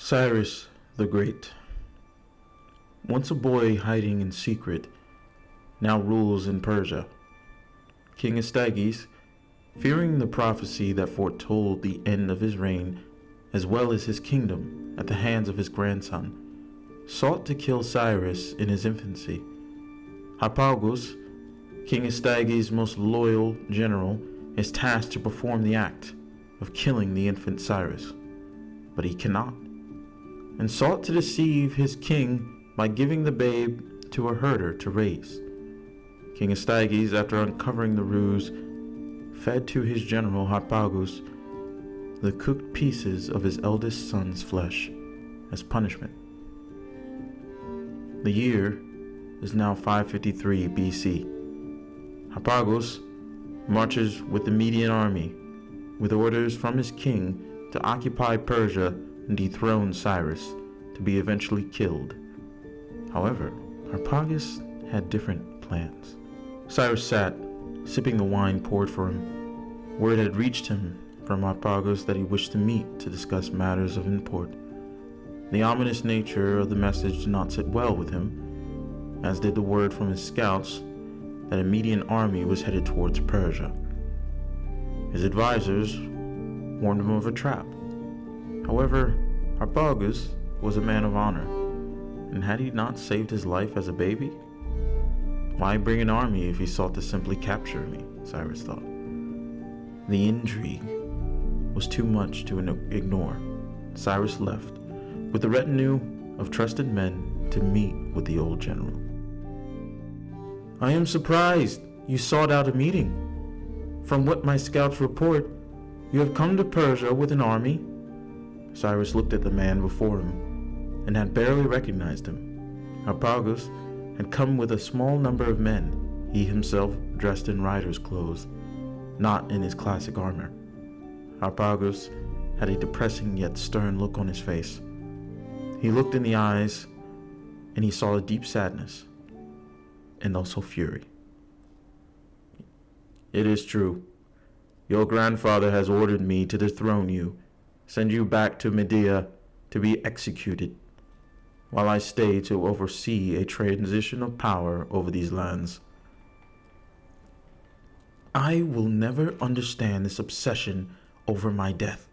Cyrus the Great, once a boy hiding in secret, now rules in Persia. King Astyages, fearing the prophecy that foretold the end of his reign as well as his kingdom at the hands of his grandson, sought to kill Cyrus in his infancy. Harpagus, King Astyages' most loyal general, is tasked to perform the act of killing the infant Cyrus, but he cannot, and sought to deceive his king by giving the babe to a herder to raise. King Astyages, after uncovering the ruse, fed to his general Harpagus the cooked pieces of his eldest son's flesh as punishment. The year is now 553 BC. Harpagus marches with the Median army with orders from his king to occupy Persia and dethrone Cyrus, to be eventually killed. However, Harpagus had different plans. Cyrus sat, sipping the wine poured for him. Word had reached him from Harpagus that he wished to meet to discuss matters of import. The ominous nature of the message did not sit well with him, as did the word from his scouts that a Median army was headed towards Persia. His advisors warned him of a trap. However, Harpagus was a man of honor, and had he not saved his life as a baby? Why bring an army if he sought to simply capture me? Cyrus thought. The intrigue was too much to ignore. Cyrus left with a retinue of trusted men to meet with the old general. I am surprised you sought out a meeting. From what my scouts report, you have come to Persia with an army. Cyrus looked at the man before him and had barely recognized him. Harpagus had come with a small number of men, he himself dressed in rider's clothes, not in his classic armor. Harpagus had a depressing yet stern look on his face. He looked in the eyes, and he saw a deep sadness, and also fury. It is true. Your grandfather has ordered me to dethrone you, send you back to Media to be executed, while I stay to oversee a transition of power over these lands. I will never understand this obsession over my death.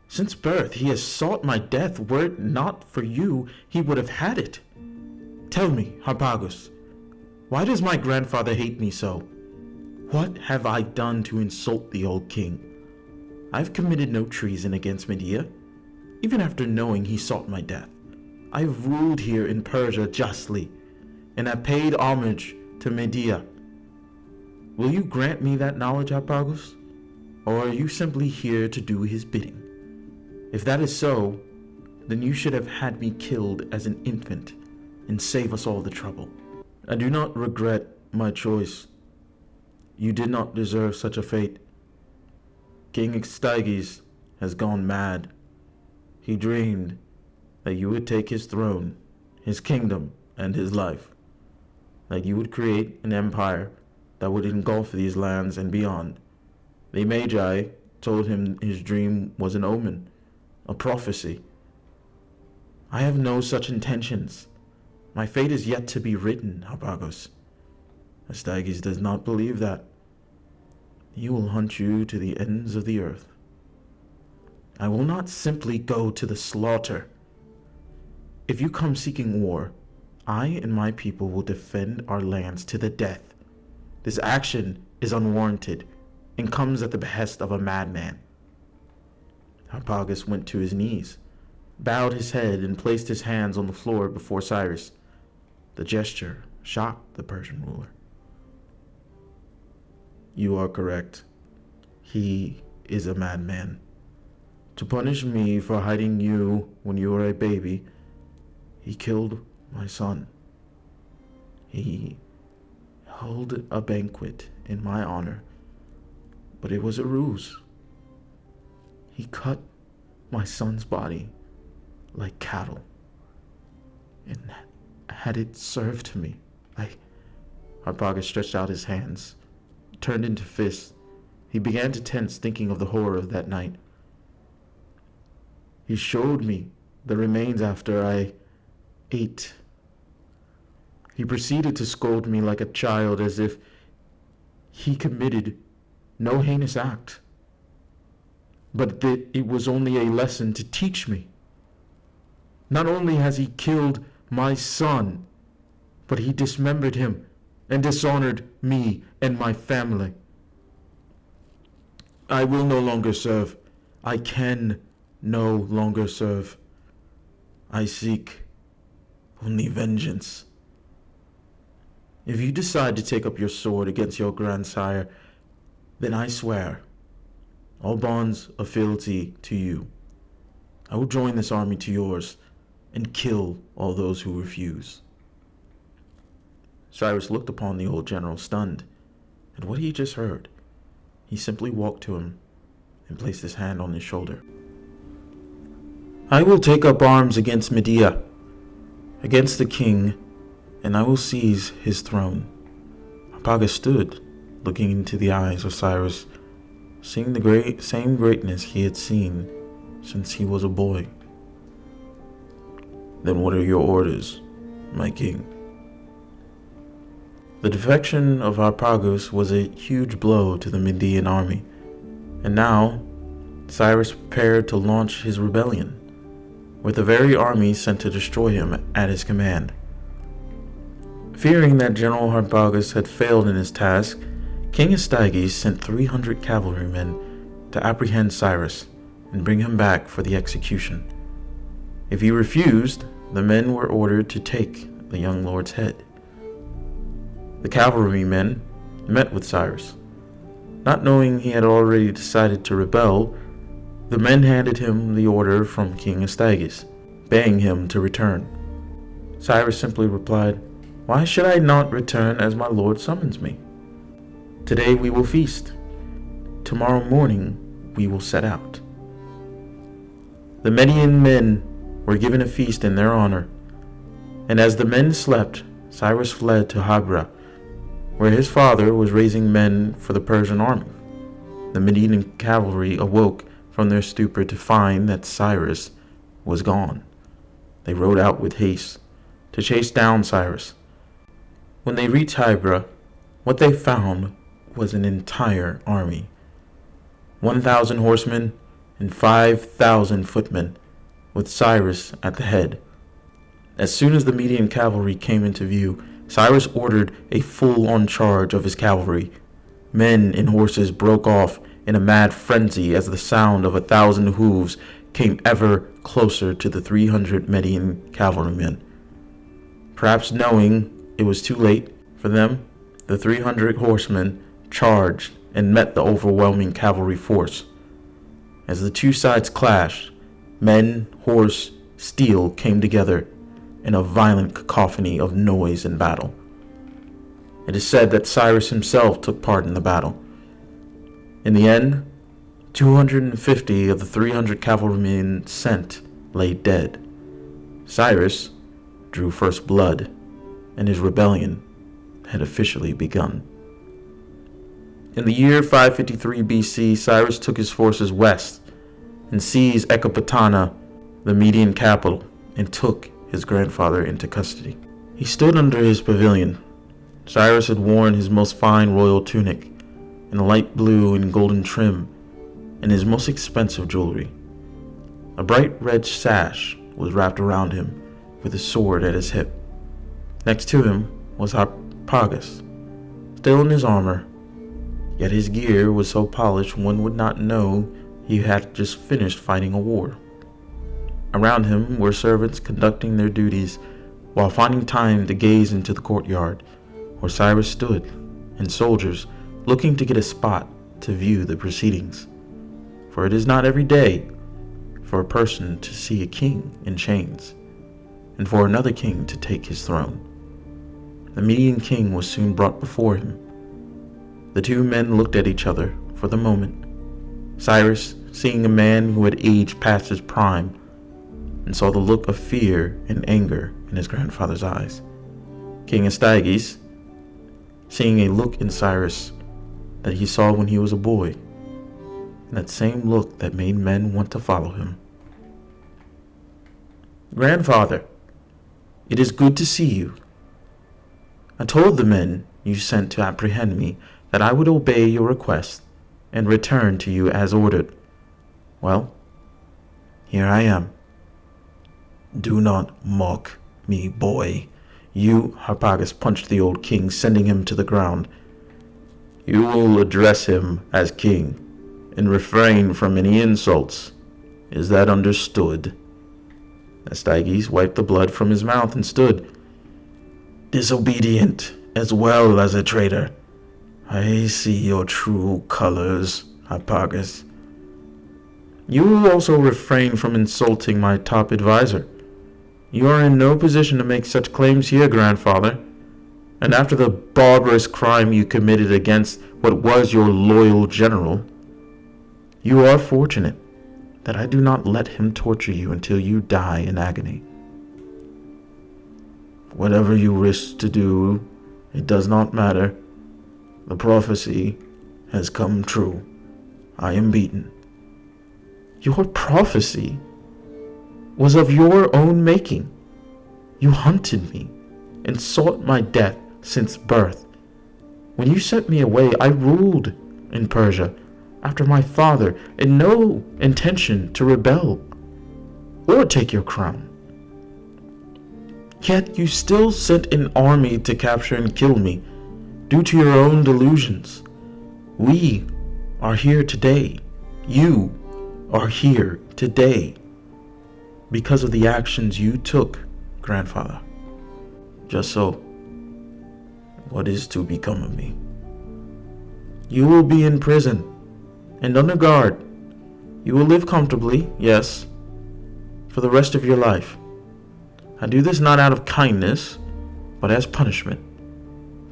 Since birth, he has sought my death. Were it not for you, he would have had it. Tell me, Harpagus, why does my grandfather hate me so? What have I done to insult the old king? I've committed no treason against Media, even after knowing he sought my death. I've ruled here in Persia justly, and have paid homage to Media. Will you grant me that knowledge, Harpagus? Or are you simply here to do his bidding? If that is so, then you should have had me killed as an infant and save us all the trouble. I do not regret my choice. You did not deserve such a fate. King Astyages has gone mad. He dreamed that you would take his throne, his kingdom, and his life. That you would create an empire that would engulf these lands and beyond. The Magi told him his dream was an omen, a prophecy. I have no such intentions. My fate is yet to be written, Harpagus. Astyages does not believe that. He will hunt you to the ends of the earth. I will not simply go to the slaughter. If you come seeking war, I and my people will defend our lands to the death. This action is unwarranted and comes at the behest of a madman. Harpagus went to his knees, bowed his head, and placed his hands on the floor before Cyrus. The gesture shocked the Persian ruler. You are correct. He is a madman. To punish me for hiding you when you were a baby, he killed my son. He held a banquet in my honor, but it was a ruse. He cut my son's body like cattle, and had it served to me, Harpagus stretched out his hands, turned into fists. He began to tense, thinking of the horror of that night. He showed me the remains after I ate. He proceeded to scold me like a child as if he committed no heinous act, but that it was only a lesson to teach me. Not only has he killed my son, but he dismembered him and dishonored me and my family. I will no longer serve. I can no longer serve. I seek only vengeance. If you decide to take up your sword against your grandsire, then I swear all bonds of fealty to you. I will join this army to yours and kill all those who refuse. Cyrus looked upon the old general, stunned at what he just heard. He simply walked to him and placed his hand on his shoulder. I will take up arms against Medea, against the king, and I will seize his throne. Harpagus stood, looking into the eyes of Cyrus, seeing the same greatness he had seen since he was a boy. Then what are your orders, my king? The defection of Harpagus was a huge blow to the Median army, and now Cyrus prepared to launch his rebellion, with the very army sent to destroy him at his command. Fearing that General Harpagus had failed in his task, King Astyages sent 300 cavalrymen to apprehend Cyrus and bring him back for the execution. If he refused, the men were ordered to take the young lord's head. The cavalrymen met with Cyrus. Not knowing he had already decided to rebel, the men handed him the order from King Astyages, begging him to return. Cyrus simply replied, "Why should I not return as my lord summons me? Today we will feast. Tomorrow morning we will set out." The Median men were given a feast in their honor, and as the men slept, Cyrus fled to Habra, where his father was raising men for the Persian army. The Median cavalry awoke from their stupor to find that Cyrus was gone. They rode out with haste to chase down Cyrus. When they reached Habra, what they found was an entire army. 1,000 horsemen and 5,000 footmen, with Cyrus at the head. As soon as the Median cavalry came into view, Cyrus ordered a full-on charge of his cavalry. Men and horses broke off in a mad frenzy as the sound of 1,000 hooves came ever closer to the 300 Median cavalrymen. Perhaps knowing it was too late for them, the 300 horsemen charged and met the overwhelming cavalry force. As the two sides clashed, men, horse, steel came together in a violent cacophony of noise and battle. It is said that Cyrus himself took part in the battle. In the end, 250 of the 300 cavalrymen sent lay dead. Cyrus drew first blood, and his rebellion had officially begun. In the year 553 BC, Cyrus took his forces west and seized Ecbatana, the Median capital, and took his grandfather into custody. He stood under his pavilion. Cyrus had worn his most fine royal tunic, in a light blue and golden trim, and his most expensive jewelry. A bright red sash was wrapped around him, with a sword at his hip. Next to him was Harpagus, still in his armor, yet his gear was so polished one would not know he had just finished fighting a war. Around him were servants conducting their duties while finding time to gaze into the courtyard where Cyrus stood, and soldiers looking to get a spot to view the proceedings. For it is not every day for a person to see a king in chains, and for another king to take his throne. The Median king was soon brought before him. The two men looked at each other for the moment, Cyrus seeing a man who had aged past his prime, and saw the look of fear and anger in his grandfather's eyes. King Astyages, seeing a look in Cyrus that he saw when he was a boy, and that same look that made men want to follow him. Grandfather, it is good to see you. I told the men you sent to apprehend me that I would obey your request and return to you as ordered. Well, here I am. Do not mock me, boy. You, Harpagus punched the old king, sending him to the ground. You will address him as king and refrain from any insults. Is that understood? Astyages wiped the blood from his mouth and stood. Disobedient as well as a traitor. I see your true colors, Harpagus. You will also refrain from insulting my top advisor. You are in no position to make such claims here, grandfather. And after the barbarous crime you committed against what was your loyal general, you are fortunate that I do not let him torture you until you die in agony. Whatever you wish to do, it does not matter. The prophecy has come true. I am beaten. Your prophecy was of your own making. You hunted me and sought my death since birth. When you sent me away, I ruled in Persia after my father, in no intention to rebel or take your crown. Yet you still sent an army to capture and kill me due to your own delusions. We are here today. You are here today because of the actions you took, grandfather. Just so, what is to become of me? You will be in prison and under guard. You will live comfortably, yes, for the rest of your life. I do this not out of kindness, but as punishment.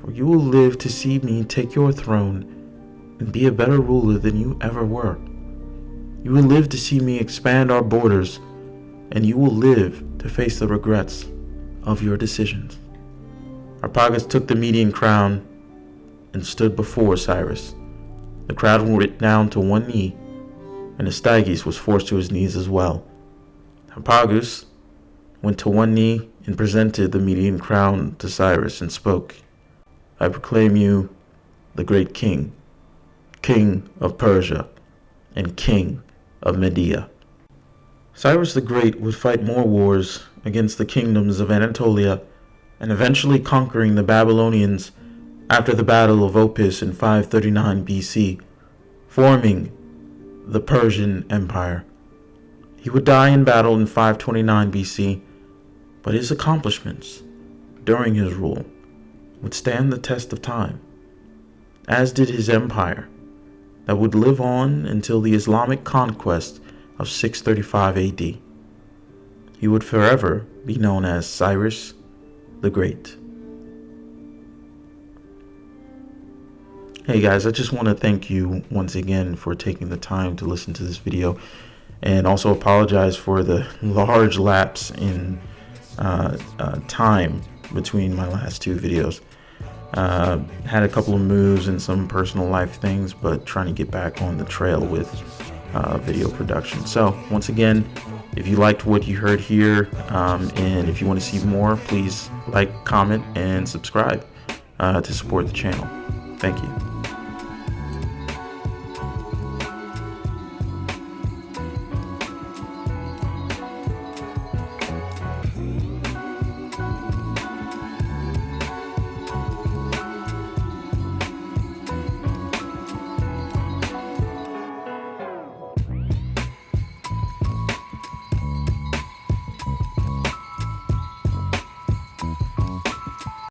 For you will live to see me take your throne and be a better ruler than you ever were. You will live to see me expand our borders, and you will live to face the regrets of your decisions. Harpagus took the Median crown and stood before Cyrus. The crowd went down to one knee, and Astyages was forced to his knees as well. Harpagus went to one knee and presented the Median crown to Cyrus and spoke. I proclaim you the great king, king of Persia, and king of Media. Cyrus the Great would fight more wars against the kingdoms of Anatolia and eventually conquering the Babylonians after the Battle of Opis in 539 BC, forming the Persian Empire. He would die in battle in 529 BC, but his accomplishments during his rule would stand the test of time, as did his empire that would live on until the Islamic conquest of 635 AD. He would forever be known as Cyrus the Great. Hey guys, I just want to thank you once again for taking the time to listen to this video, and also apologize for the large lapse in time between my last two videos. Had a couple of moves and some personal life things, but trying to get back on the trail with video production. So once again, if you liked what you heard here, and if you want to see more, please like, comment, and subscribe to support the channel. Thank you.